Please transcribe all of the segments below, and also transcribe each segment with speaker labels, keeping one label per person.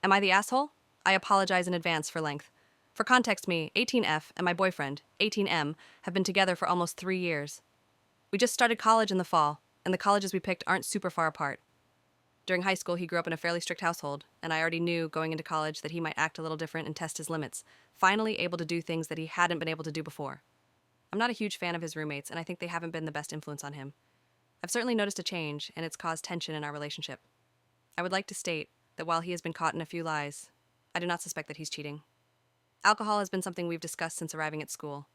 Speaker 1: Am I the asshole? I apologize in advance for length. For context, me, 18F, and my boyfriend, 18M, have been together for almost 3 years. We just started college in the fall, and the colleges we picked aren't super far apart. During high school, he grew up in a fairly strict household, and I already knew going into college that he might act a little different and test his limits, finally able to do things that he hadn't been able to do before. I'm not a huge fan of his roommates, and I think they haven't been the best influence on him. I've certainly noticed a change, and it's caused tension in our relationship. I would like to state that while he has been caught in a few lies, I do not suspect that he's cheating. Alcohol has been something we've discussed since arriving at school.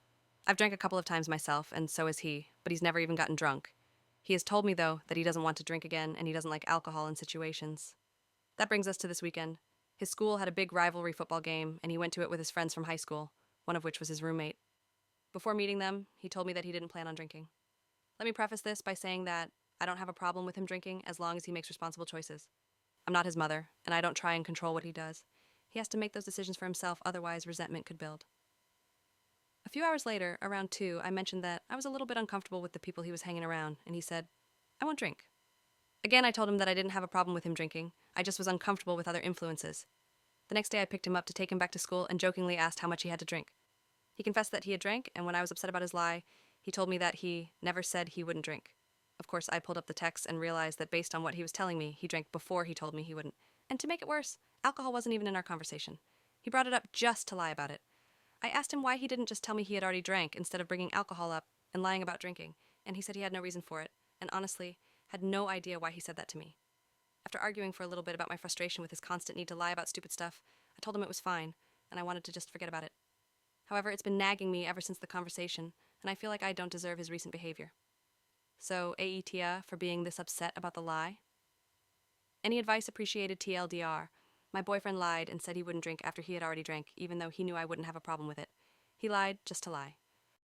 Speaker 1: I've drank a couple of times myself, and so has he, but he's never even gotten drunk. He has told me, though, that he doesn't want to drink again and he doesn't like alcohol in situations. That brings us to this weekend. His school had a big rivalry football game, and he went to it with his friends from high school, one of which was his roommate. Before meeting them, he told me that he didn't plan on drinking. Let me preface this by saying that I don't have a problem with him drinking as long as he makes responsible choices. I'm not his mother, and I don't try and control what he does. He has to make those decisions for himself, otherwise resentment could build. A few hours later, around 2, I mentioned that I was a little bit uncomfortable with the people he was hanging around, and he said, "I won't drink." Again, I told him that I didn't have a problem with him drinking, I just was uncomfortable with other influences. The next day I picked him up to take him back to school and jokingly asked how much he had to drink. He confessed that he had drank, and when I was upset about his lie, he told me that he never said he wouldn't drink. Of course, I pulled up the text and realized that based on what he was telling me, he drank before he told me he wouldn't. And to make it worse, alcohol wasn't even in our conversation. He brought it up just to lie about it. I asked him why he didn't just tell me he had already drank instead of bringing alcohol up and lying about drinking, and he said he had no reason for it, and honestly, had no idea why he said that to me. After arguing for a little bit about my frustration with his constant need to lie about stupid stuff, I told him it was fine, and I wanted to just forget about it. However, it's been nagging me ever since the conversation, and I feel like I don't deserve his recent behavior. So, AITA for being this upset about the lie? Any advice appreciated TLDR. My boyfriend lied and said he wouldn't drink after he had already drank, even though he knew I wouldn't have a problem with it. He lied just to lie.